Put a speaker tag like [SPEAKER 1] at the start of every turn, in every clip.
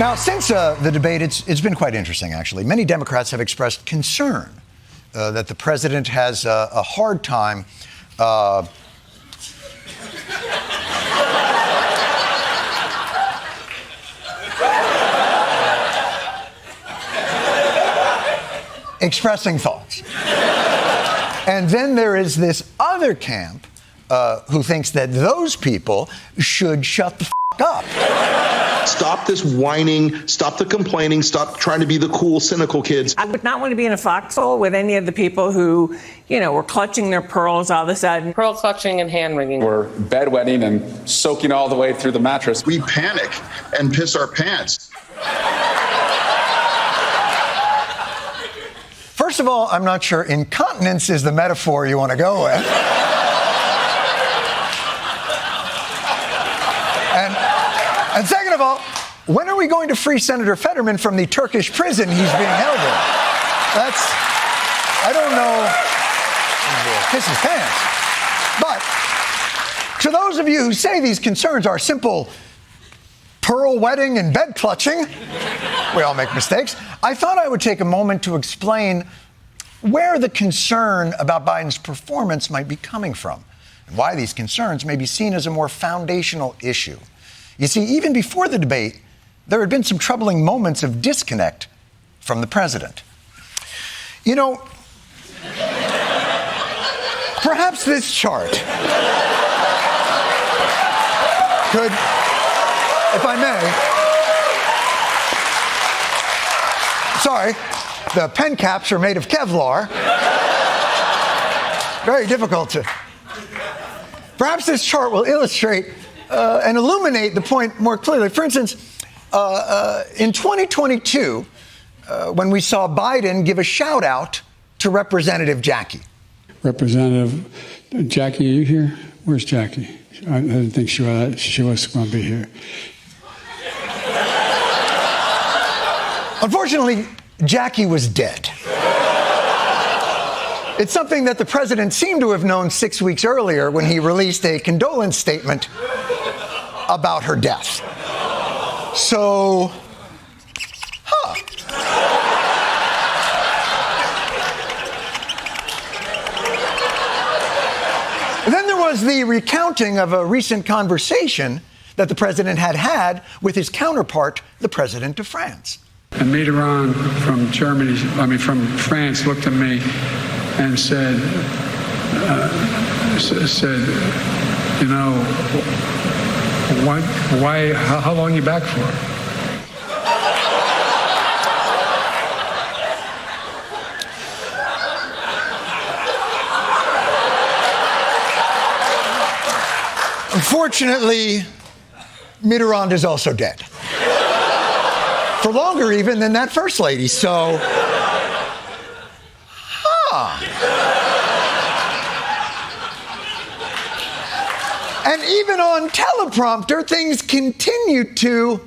[SPEAKER 1] Now, since the debate, it's been quite interesting, actually. Many Democrats have expressed concern that the president has a hard time expressing thoughts. And then there is this other camp who thinks that those people should shut the f*** up.
[SPEAKER 2] Stop this whining, stop the complaining, stop trying to be the cool, cynical kids.
[SPEAKER 3] I would not want to be in a foxhole with any of the people who, were clutching their pearls all of a sudden.
[SPEAKER 4] Pearl clutching and hand wringing.
[SPEAKER 5] We're bedwetting and soaking all the way through the mattress.
[SPEAKER 2] We panic and piss our pants.
[SPEAKER 1] First of all, I'm not sure incontinence is the metaphor you want to go with. And second of all, when are we going to free Senator Fetterman from the Turkish prison he's being held in? I don't know, piss his pants. But to those of you who say these concerns are simple pearl wetting and bed clutching, we all make mistakes, I thought I would take a moment to explain where the concern about Biden's performance might be coming from and why these concerns may be seen as a more foundational issue. You see, even before the debate, there had been some troubling moments of disconnect from the president. Perhaps this chart could, if I may, sorry, the pen caps are made of Kevlar. Very difficult to. Perhaps this chart will illustrate and illuminate the point more clearly. For instance, in 2022, when we saw Biden give a shout out to Representative Jackie.
[SPEAKER 6] Representative Jackie, are you here? Where's Jackie? I didn't think she was going to be here.
[SPEAKER 1] Unfortunately, Jackie was dead. It's something that the president seemed to have known 6 weeks earlier when he released a condolence statement about her death. So, Then there was the recounting of a recent conversation that the president had with his counterpart, the president of France.
[SPEAKER 6] And Mitterrand from France looked at me and said, why, how long are you back for?
[SPEAKER 1] Unfortunately, Mitterrand is also dead. For longer even than that first lady, so... And even on teleprompter, things continue to...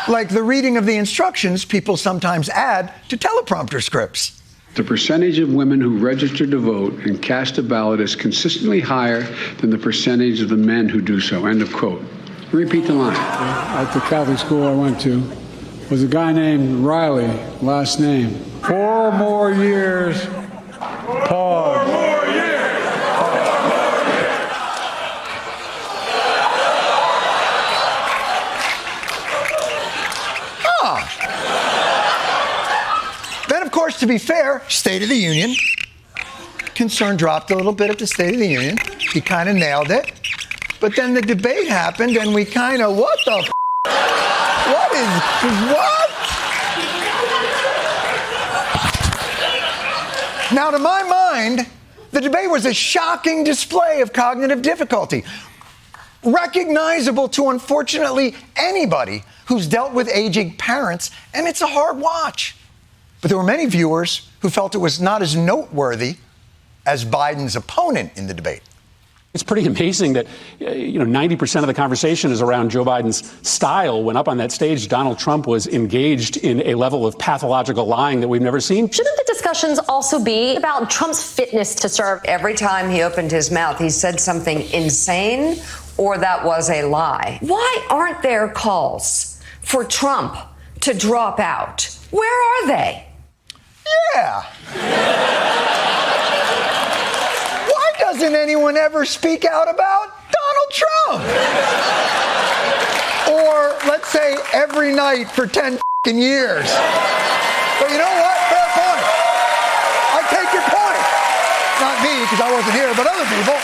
[SPEAKER 1] Like the reading of the instructions people sometimes add to teleprompter scripts.
[SPEAKER 6] The percentage of women who register to vote and cast a ballot is consistently higher than the percentage of the men who do so. End of quote. Repeat the line. At the Catholic school I went to was a guy named Riley, last name. 4 more years. Pause. 4 more years.
[SPEAKER 1] Then, of course, to be fair, State of the Union. Concern dropped a little bit at the State of the Union. He kind of nailed it. But then the debate happened, and we kind of, what the f***? What? Now, to my mind, the debate was a shocking display of cognitive difficulty, recognizable to, unfortunately, anybody who's dealt with aging parents, and it's a hard watch. But there were many viewers who felt it was not as noteworthy as Biden's opponent in the debate.
[SPEAKER 7] It's pretty amazing that, 90% of the conversation is around Joe Biden's style. When up on that stage, Donald Trump was engaged in a level of pathological lying that we've never seen.
[SPEAKER 8] Shouldn't the discussions also be about Trump's fitness to serve?
[SPEAKER 9] Every time he opened his mouth, he said something insane
[SPEAKER 4] or that was a lie. Why aren't there calls for Trump to drop out? Where are they?
[SPEAKER 1] Yeah. Why doesn't anyone ever speak out about Donald Trump? Or, let's say, every night for 10 years. But you know what? Fair point. I take your point. Not me, because I wasn't here, but other people.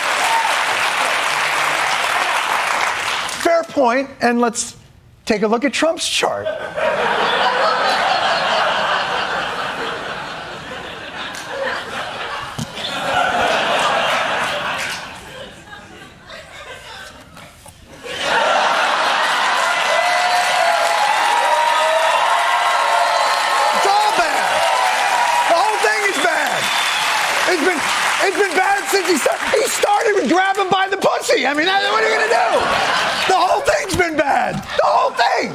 [SPEAKER 1] Fair point, and let's take a look at Trump's chart. It's been bad since he started with grab him by the pussy. I mean, what are you going to do? The whole thing's been bad. The whole thing.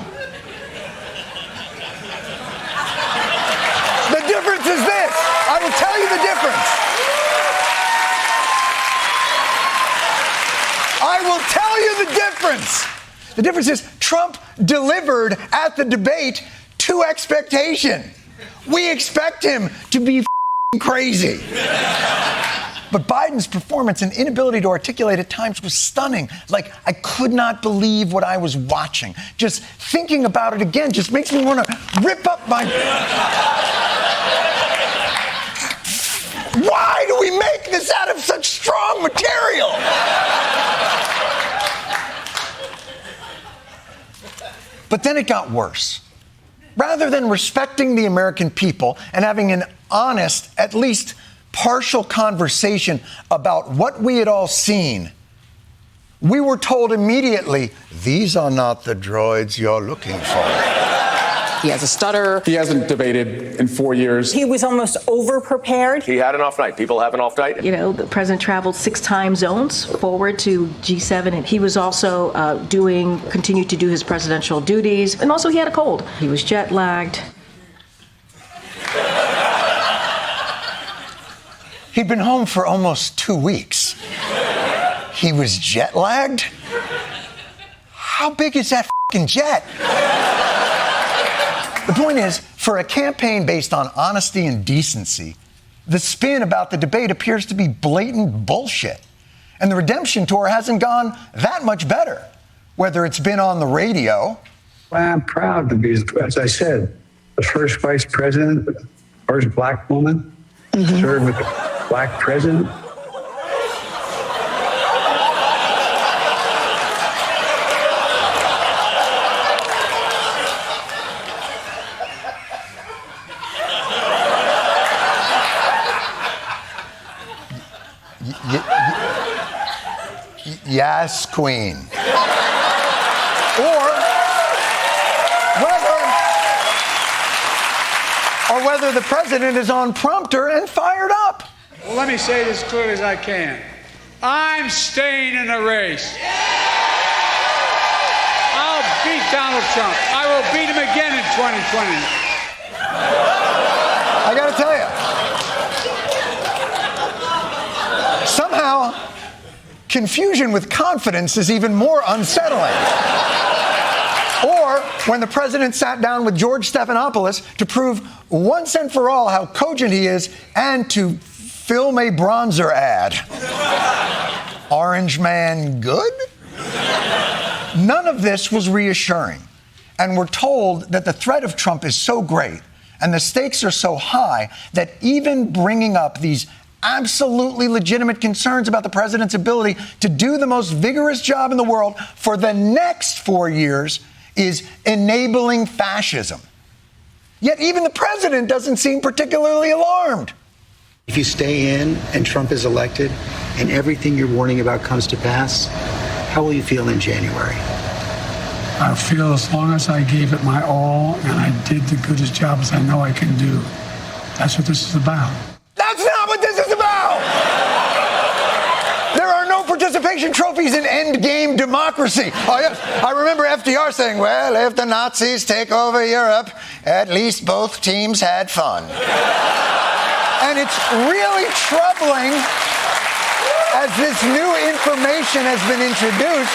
[SPEAKER 1] The difference is this. I will tell you the difference. I will tell you the difference. The difference is Trump delivered at the debate to expectation. We expect him to be crazy. But Biden's performance and inability to articulate at times was stunning. Like, I could not believe what I was watching. Just thinking about it again just makes me want to rip up my... Why do we make this out of such strong material? But then it got worse. Rather than respecting the American people and having an honest, at least partial conversation about what we had all seen, we were told immediately, these are not the droids you're looking for.
[SPEAKER 9] He has a stutter.
[SPEAKER 5] He hasn't debated in 4 years.
[SPEAKER 3] He was almost over-prepared.
[SPEAKER 10] He had an off night. People have an off night.
[SPEAKER 11] You know, the president traveled 6 time zones forward to G7, and he was also continued to do his presidential duties. And also he had a cold. He was jet lagged.
[SPEAKER 1] He'd been home for almost 2 weeks. He was jet lagged? How big is that f***ing jet? The point is, for a campaign based on honesty and decency, the spin about the debate appears to be blatant bullshit. And the redemption tour hasn't gone that much better, whether it's been on the radio.
[SPEAKER 6] Well, I'm proud to be, as I said, the first vice president, the first black woman, served with a black president.
[SPEAKER 1] Yes, Queen. Or whether the president is on prompter and fired up.
[SPEAKER 6] Well, let me say this as clearly as I can. I'm staying in the race. I'll beat Donald Trump. I will beat him again in 2020.
[SPEAKER 1] I got to tell you, somehow, confusion with confidence is even more unsettling. Or when the president sat down with George Stephanopoulos to prove once and for all how cogent he is and to film a bronzer ad. Orange man good? None of this was reassuring. And we're told that the threat of Trump is so great and the stakes are so high that even bringing up these absolutely legitimate concerns about the president's ability to do the most vigorous job in the world for the next 4 years is enabling fascism. Yet even the president doesn't seem particularly alarmed.
[SPEAKER 12] If you stay in and Trump is elected and everything you're warning about comes to pass, how will you feel in January?
[SPEAKER 6] I feel as long as I gave it my all and I did the goodest job as I know I can do. That's what this is about.
[SPEAKER 1] That's not what this is about! There are no participation trophies in endgame democracy. Oh, yes. I remember FDR saying, well, if the Nazis take over Europe, at least both teams had fun. And it's really troubling. as this new information has been introduced,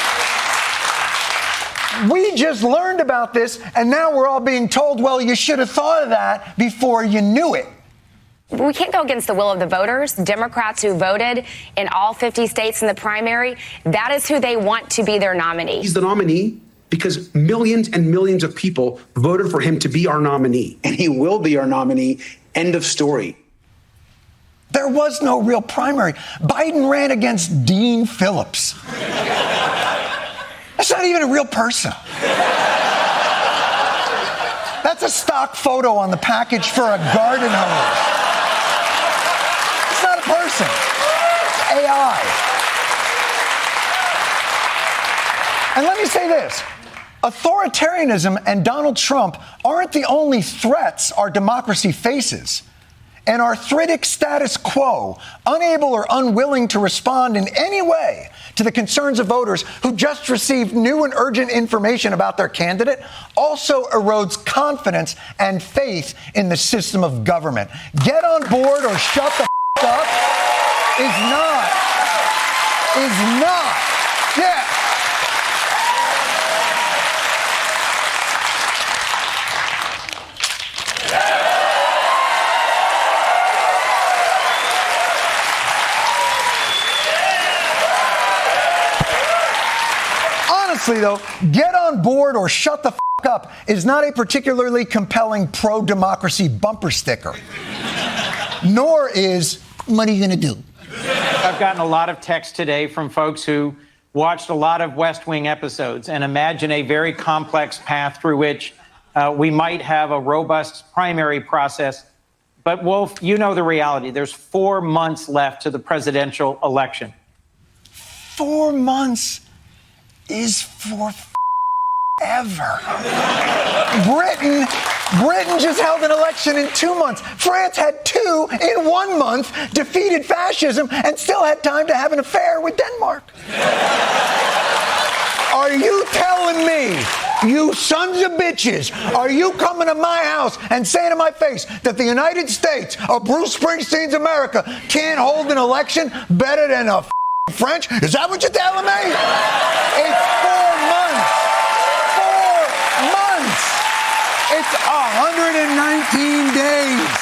[SPEAKER 1] we just learned about this, and now we're all being told, well, you should have thought of that before you knew it.
[SPEAKER 8] We can't go against the will of the voters. Democrats who voted in all 50 states in the primary, that is who they want to be their nominee.
[SPEAKER 13] He's the nominee because millions and millions of people voted for him to be our nominee.
[SPEAKER 12] And he will be our nominee. End of story.
[SPEAKER 1] There was no real primary. Biden ran against Dean Phillips. That's not even a real person. That's a stock photo on the package for a garden hose. It's not a person. It's AI. And let me say this. Authoritarianism and Donald Trump aren't the only threats our democracy faces. An arthritic status quo, unable or unwilling to respond in any way to the concerns of voters who just received new and urgent information about their candidate, also erodes confidence and faith in the system of government. Get on board or shut the up is not. Yeah. Honestly, though, get on board or shut the up is not a particularly compelling pro-democracy bumper sticker. Nor is, what are you going to do?
[SPEAKER 14] I've gotten a lot of texts today from folks who watched a lot of West Wing episodes and imagine a very complex path through which we might have a robust primary process. But, Wolf, you know the reality. There's 4 months left to the presidential election.
[SPEAKER 1] 4 months is for ever. Britain just held an election in 2 months. France had 2 in 1 month, defeated fascism, and still had time to have an affair with Denmark. Are you telling me, you sons of bitches, are you coming to my house and saying to my face that the United States of Bruce Springsteen's America can't hold an election better than a French? Is that what you're telling me? It's 4 months. 4 months. It's 119 days.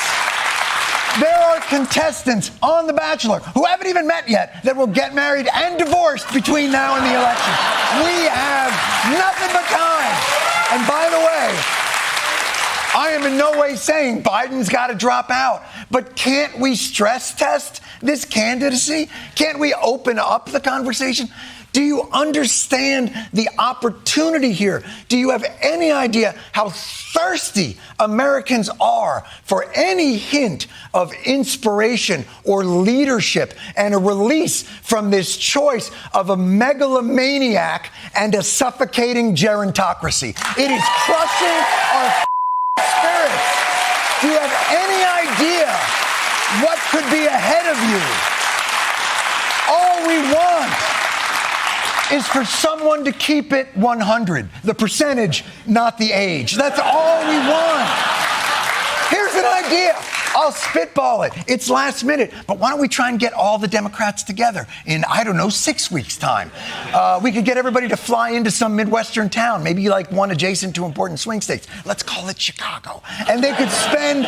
[SPEAKER 1] There are contestants on The Bachelor who haven't even met yet that will get married and divorced between now and the election. We have nothing but time. And by the way, I am in no way saying Biden's got to drop out, but can't we stress test this candidacy? Can't we open up the conversation? Do you understand the opportunity here? Do you have any idea how thirsty Americans are for any hint of inspiration or leadership and a release from this choice of a megalomaniac and a suffocating gerontocracy? It is crushing our spirits. Do you have any idea what could be ahead of you? All we want is for someone to keep it 100. The percentage, not the age. That's all we want. Here's an idea. I'll spitball it. It's last minute. But why don't we try and get all the Democrats together in, 6 weeks' time? We could get everybody to fly into some Midwestern town, maybe like one adjacent to important swing states. Let's call it Chicago. And they could spend,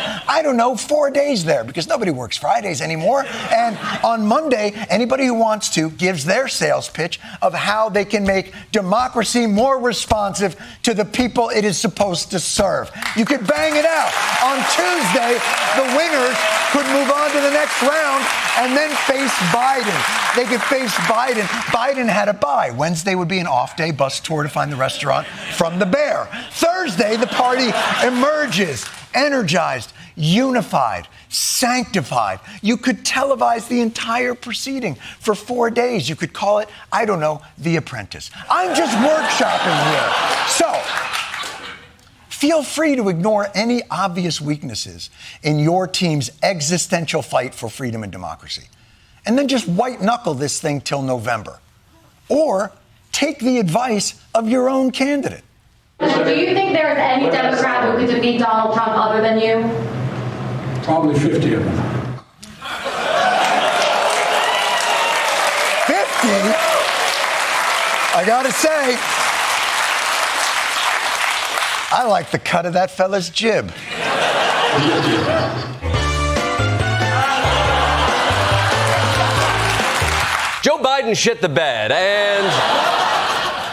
[SPEAKER 1] 4 days there because nobody works Fridays anymore. And on Monday, anybody who wants to gives their sales pitch of how they can make democracy more responsive to the people it is supposed to serve. You could bang it out. On Tuesday, the winners could move on to the next round and then face Biden. They could face Biden. Biden had a bye. Wednesday would be an off day, bus tour to find the restaurant from the Bear. Thursday, the party emerges, energized, unified, sanctified. You could televise the entire proceeding for 4 days. You could call it, The Apprentice. I'm just workshopping here. So, feel free to ignore any obvious weaknesses in your team's existential fight for freedom and democracy. And then just white-knuckle this thing till November. Or take the advice of your own candidate.
[SPEAKER 15] Do you think there is any Democrat who could defeat Donald Trump other than you?
[SPEAKER 6] Probably 50 of them.
[SPEAKER 1] Desi, I gotta say, I like the cut of that fella's jib.
[SPEAKER 16] Joe Biden shit the bed, and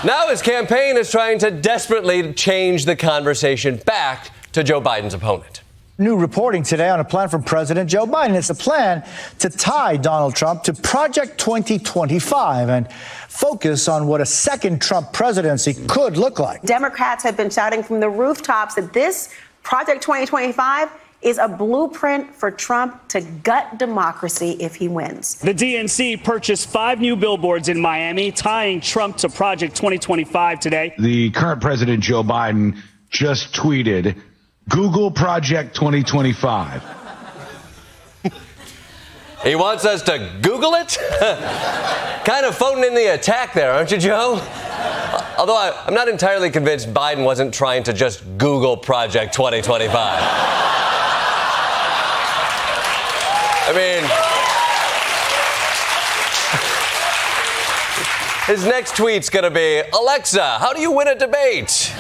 [SPEAKER 16] now his campaign is trying to desperately change the conversation back to Joe Biden's opponent.
[SPEAKER 17] New reporting today on a plan from President Joe Biden. It's a plan to tie Donald Trump to Project 2025 and focus on what a second Trump presidency could look like.
[SPEAKER 18] Democrats have been shouting from the rooftops that this Project 2025 is a blueprint for Trump to gut democracy if he wins.
[SPEAKER 19] The DNC purchased 5 new billboards in Miami, tying Trump to Project 2025 today.
[SPEAKER 20] The current president, Joe Biden, just tweeted, Google Project 2025.
[SPEAKER 16] He wants us to Google it? Kind of phoning in the attack there, aren't you, Joe? Although I'm not entirely convinced Biden wasn't trying to just Google Project 2025. I mean, his next tweet's gonna be, Alexa, how do you win a debate?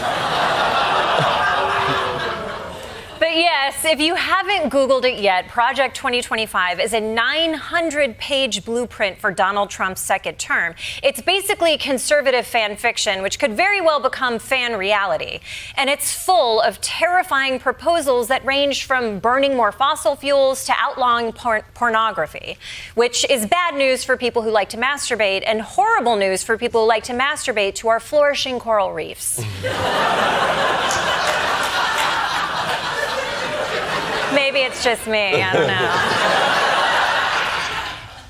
[SPEAKER 21] But yes, if you haven't Googled it yet, Project 2025 is a 900-page blueprint for Donald Trump's second term. It's basically conservative fan fiction, which could very well become fan reality. And it's full of terrifying proposals that range from burning more fossil fuels to outlawing pornography, which is bad news for people who like to masturbate and horrible news for people who like to masturbate to our flourishing coral reefs. Maybe it's just me, I don't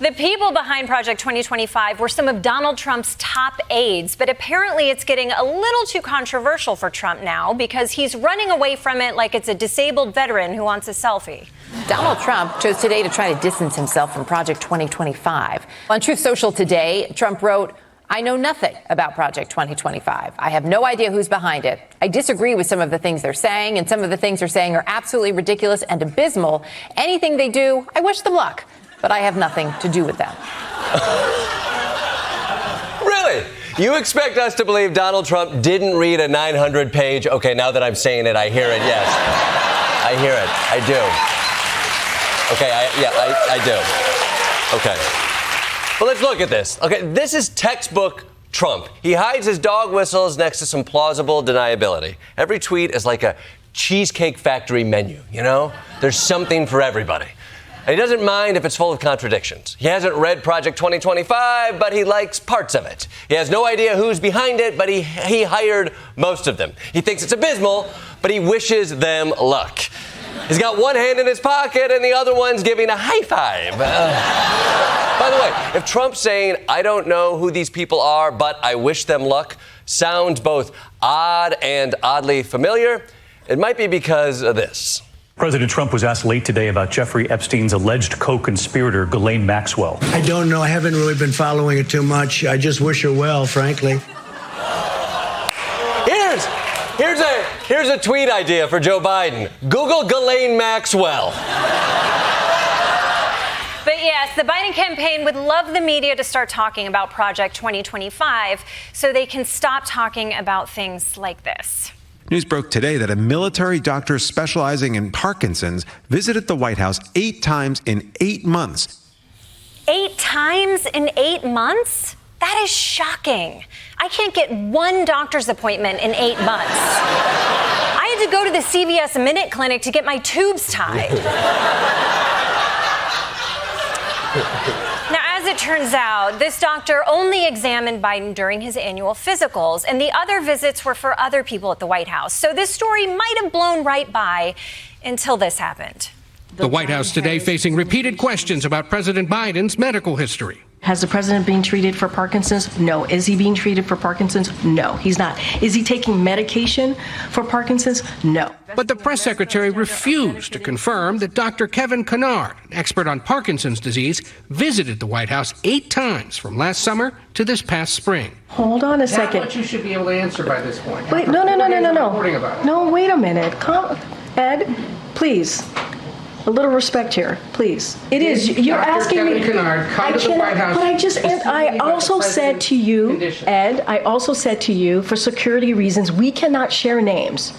[SPEAKER 21] know. The people behind Project 2025 were some of Donald Trump's top aides, but apparently it's getting a little too controversial for Trump now because he's running away from it like it's a disabled veteran who wants a selfie.
[SPEAKER 9] Donald Trump chose today to try to distance himself from Project 2025. On Truth Social today, Trump wrote, I know nothing about Project 2025. I have no idea who's behind it. I disagree with some of the things they're saying, and some of the things they're saying are absolutely ridiculous and abysmal. Anything they do, I wish them luck, but I have nothing to do with them.
[SPEAKER 16] Really? You expect us to believe Donald Trump didn't read a 900-page, okay, now that I'm saying it, I hear it, yes. I hear it. I do. Okay, I do. Okay. Well, let's look at this. Okay, this is textbook Trump. He hides his dog whistles next to some plausible deniability. Every tweet is like a Cheesecake Factory menu, you know? There's something for everybody. And he doesn't mind if it's full of contradictions. He hasn't read Project 2025, but he likes parts of it. He has no idea who's behind it, but he hired most of them. He thinks it's abysmal, but he wishes them luck. He's got one hand in his pocket and the other one's giving a high five. By the way, if Trump's saying, I don't know who these people are, but I wish them luck, sounds both odd and oddly familiar, it might be because of this.
[SPEAKER 22] President Trump was asked late today about Jeffrey Epstein's alleged co-conspirator, Ghislaine Maxwell.
[SPEAKER 23] I don't know. I haven't really been following it too much. I just wish her well, frankly.
[SPEAKER 16] Here's a tweet idea for Joe Biden. Google Ghislaine Maxwell.
[SPEAKER 21] But yes, the Biden campaign would love the media to start talking about Project 2025 so they can stop talking about things like this.
[SPEAKER 24] News broke today that a military doctor specializing in Parkinson's visited the White House 8 times in 8 months.
[SPEAKER 21] 8 times in 8 months? That is shocking. I can't get one doctor's appointment in 8 months. I had to go to the CVS Minute Clinic to get my tubes tied. Now, as it turns out, this doctor only examined Biden during his annual physicals, and the other visits were for other people at the White House. So this story might have blown right by until this happened.
[SPEAKER 25] The White House today facing repeated questions about President Biden's medical history.
[SPEAKER 11] Has the president been treated for Parkinson's? No. Is he being treated for Parkinson's? No, he's not. Is he taking medication for Parkinson's? No.
[SPEAKER 25] But the press secretary refused to confirm that Dr. Kevin Kennard, an expert on Parkinson's disease, visited the White House 8 times from last summer to this past spring.
[SPEAKER 11] Hold on a second.
[SPEAKER 25] That's what you should be able to answer by this point.
[SPEAKER 11] Wait, no. No, wait a minute. Ed, please. A little respect here, please. It is. You're
[SPEAKER 25] Dr.
[SPEAKER 11] asking me.
[SPEAKER 25] Kevin Kennard come to the White House
[SPEAKER 11] But I also said to you, Ed, I also said to you, for security reasons, we cannot share names.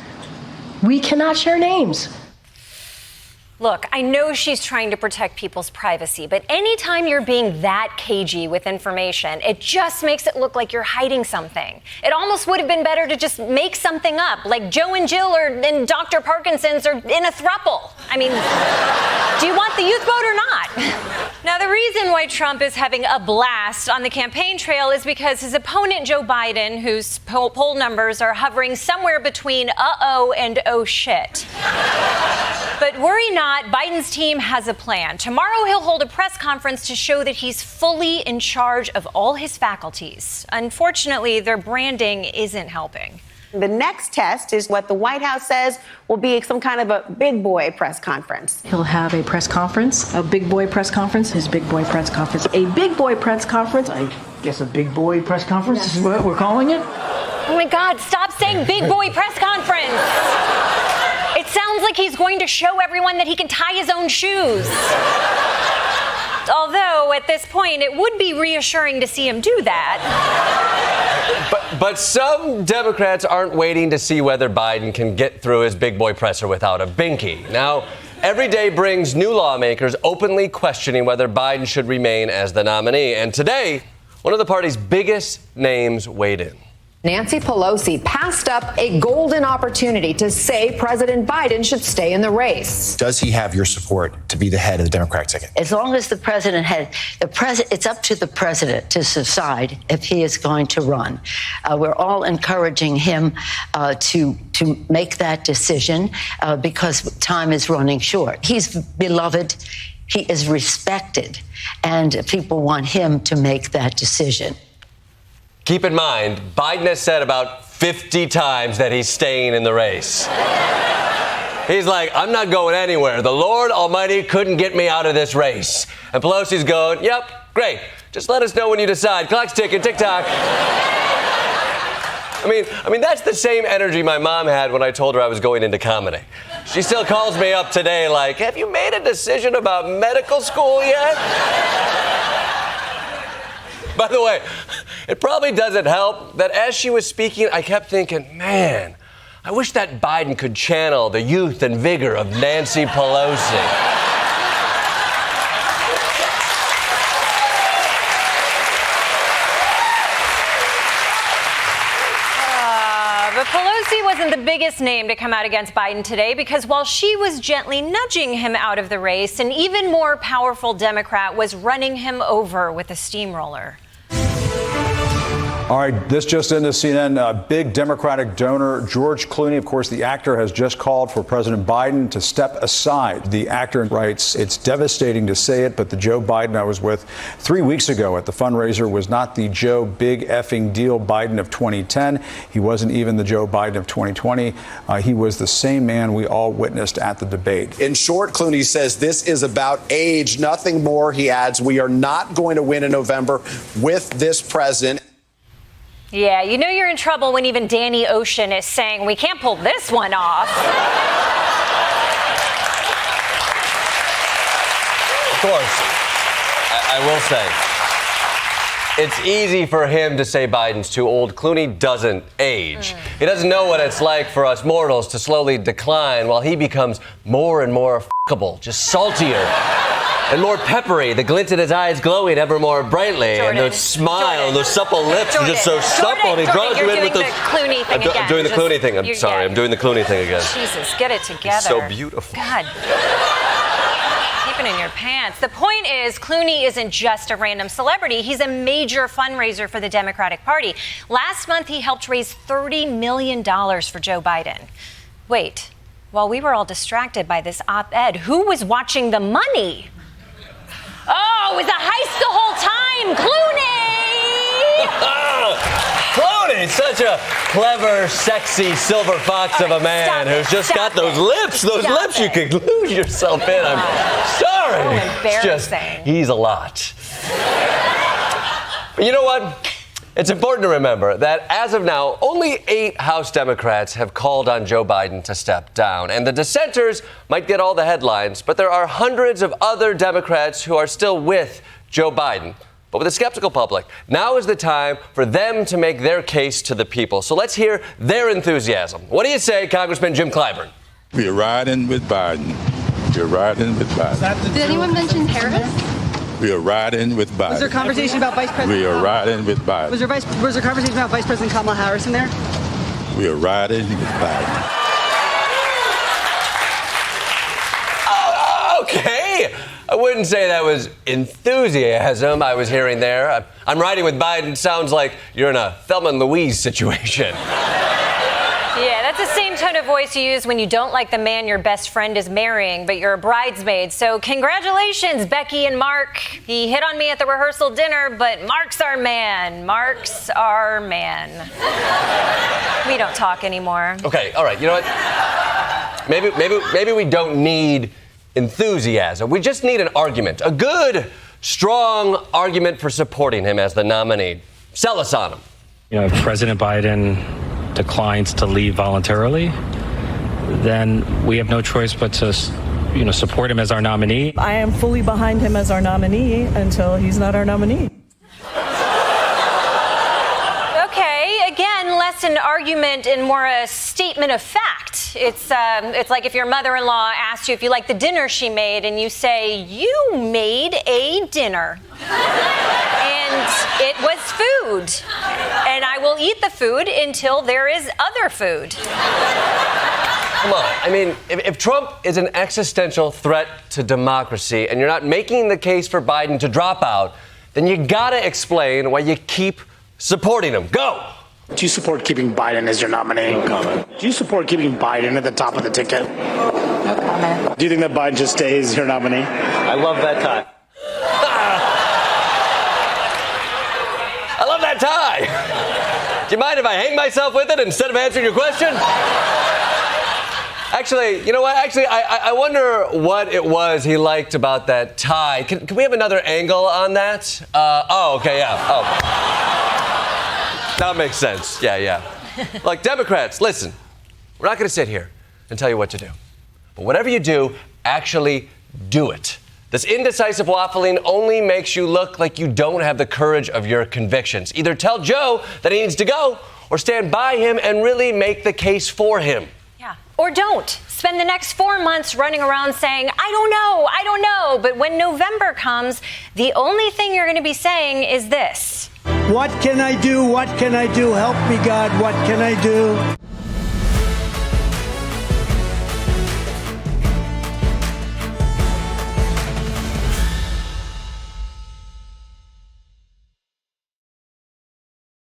[SPEAKER 11] We cannot share names.
[SPEAKER 21] Look, I know she's trying to protect people's privacy, but anytime you're being that cagey with information, it just makes it look like you're hiding something. It almost would have been better to just make something up, like Joe and Jill and Dr. Parkinson's are in a throuple. I mean, do you want the youth vote or not? Now, the reason why Trump is having a blast on the campaign trail is because his opponent, Joe Biden, whose poll numbers are hovering somewhere between uh-oh and oh shit. But worry not, Biden's team has a plan. Tomorrow he'll hold a press conference to show that he's fully in charge of all his faculties. Unfortunately, their branding isn't helping.
[SPEAKER 18] The next test is what the White House says will be some kind of a big boy press conference.
[SPEAKER 11] He'll have a press conference, a big boy press conference, his big boy press conference, a big boy press conference. I guess a big boy press conference is what we're calling it.
[SPEAKER 21] Oh my God, stop saying big boy press conference. It sounds like he's going to show everyone that he can tie his own shoes. Although, at this point, it would be reassuring to see him do that.
[SPEAKER 16] But some Democrats aren't waiting to see whether Biden can get through his big boy presser without a binky. Now, every day brings new lawmakers openly questioning whether Biden should remain as the nominee. And today, one of the party's biggest names weighed in.
[SPEAKER 2] Nancy Pelosi passed up a golden opportunity to say President Biden should stay in the race.
[SPEAKER 3] Does he have your support to be the head of the Democratic ticket?
[SPEAKER 4] As long as the president it's up to the president to decide if he is going to run. We're all encouraging him to make that decision because time is running short. He's beloved. He is respected, and people want him to make that decision.
[SPEAKER 16] Keep in mind, Biden has said about 50 times that he's staying in the race. He's like, I'm not going anywhere. The Lord Almighty couldn't get me out of this race. And Pelosi's going, yep, great. Just let us know when you decide. Clock's ticking, tick-tock. I mean, that's the same energy my mom had when I told her I was going into comedy. She still calls me up today like, have you made a decision about medical school yet? By the way, it probably doesn't help that as she was speaking, I kept thinking, man, I wish that Biden could channel the youth and vigor of Nancy Pelosi.
[SPEAKER 21] But Pelosi wasn't the biggest name to come out against Biden today because while she was gently nudging him out of the race, an even more powerful Democrat was running him over with a steamroller.
[SPEAKER 5] All right, this just into CNN. Big Democratic donor George Clooney, of course, the actor, has just called for President Biden to step aside. The actor writes, it's devastating to say it, but the Joe Biden I was with 3 weeks ago at the fundraiser was not the Joe big effing deal Biden of 2010. He wasn't even the Joe Biden of 2020. He was the same man we all witnessed at the debate.
[SPEAKER 7] In short, Clooney says this is about age, nothing more. He adds, we are not going to win in November with this president.
[SPEAKER 21] Yeah, you know you're in trouble when even Danny Ocean is saying we can't pull this one off.
[SPEAKER 16] Of course, I will say, it's easy for him to say Biden's too old. Clooney doesn't age. He doesn't know what it's like for us mortals to slowly decline while he becomes more and more f***able, just saltier. And more peppery, the glint in his eyes glowing ever more brightly, and the smile, those supple lips are just so supple. And he draws you in with the
[SPEAKER 21] Clooney thing again.
[SPEAKER 16] I'm doing the Clooney thing. I'm sorry, I'm doing the Clooney thing again.
[SPEAKER 21] Jesus, get it together.
[SPEAKER 16] It's so beautiful.
[SPEAKER 21] God. Keep it in your pants. The point is, Clooney isn't just a random celebrity. He's a major fundraiser for the Democratic Party. Last month, he helped raise $30 million for Joe Biden. Wait, while we were all distracted by this op-ed, who was watching the money? Oh, it was a heist the whole time! Clooney!
[SPEAKER 16] Clooney, such a clever, sexy silver fox of a man who's just got those lips. Those lips you could lose yourself in. I'm sorry.
[SPEAKER 21] So embarrassing.
[SPEAKER 16] He's a lot. But you know what? It's important to remember that as of now, only 8 House Democrats have called on Joe Biden to step down. And the dissenters might get all the headlines, but there are hundreds of other Democrats who are still with Joe Biden. But with a skeptical public, now is the time for them to make their case to the people. So let's hear their enthusiasm. What do you say, Congressman Jim Clyburn?
[SPEAKER 8] We're riding with Biden. We're riding with Biden.
[SPEAKER 15] Did anyone mention Harris?
[SPEAKER 8] We are riding with Biden.
[SPEAKER 10] Was there conversation about Vice President?
[SPEAKER 8] We are riding with Biden.
[SPEAKER 10] Was there conversation about Vice President Kamala Harris in there?
[SPEAKER 8] We are riding with Biden.
[SPEAKER 16] Okay. I wouldn't say that was enthusiasm I was hearing there. I'm riding with Biden sounds like you're in a Thelma and Louise situation.
[SPEAKER 21] Yeah, that's the same tone of voice you use when you don't like the man your best friend is marrying, but you're a bridesmaid. So congratulations, Becky and Mark. He hit on me at the rehearsal dinner, but Mark's our man. Mark's our man. We don't talk anymore.
[SPEAKER 16] Okay, all right. You know what? Maybe we don't need enthusiasm. We just need an argument. A good, strong argument for supporting him as the nominee. Sell us on him.
[SPEAKER 12] You know, if President Biden declines to leave voluntarily, then we have no choice but to, support him as our nominee.
[SPEAKER 13] I am fully behind him as our nominee until he's not our nominee.
[SPEAKER 21] Okay, again, less an argument and more a statement of fact. It's like if your mother-in-law asked you if you like the dinner she made, and you say, "You made a dinner." And it was food. And I will eat the food until there is other food.
[SPEAKER 16] Come on. I mean, if Trump is an existential threat to democracy and you're not making the case for Biden to drop out, then you gotta explain why you keep supporting him. Go!
[SPEAKER 14] Do you support keeping Biden as your nominee? No comment. Do you support keeping Biden at the top of the ticket? No comment. Do you think that Biden just stays your nominee?
[SPEAKER 16] I love that tie. I love that tie. Do you mind if I hang myself with it instead of answering your question? Actually, you know what? Actually, I wonder what it was he liked about that tie. Can we have another angle on that? Okay, yeah. Oh. That makes sense. Yeah. Look, Democrats, listen. We're not going to sit here and tell you what to do. But whatever you do, actually do it. This indecisive waffling only makes you look like you don't have the courage of your convictions. Either tell Joe that he needs to go or stand by him and really make the case for him.
[SPEAKER 21] Yeah. Or don't. Spend the next 4 months running around saying, I don't know. But when November comes, the only thing you're going to be saying is this.
[SPEAKER 23] What can I do? What can I do? Help me, God. What can I do?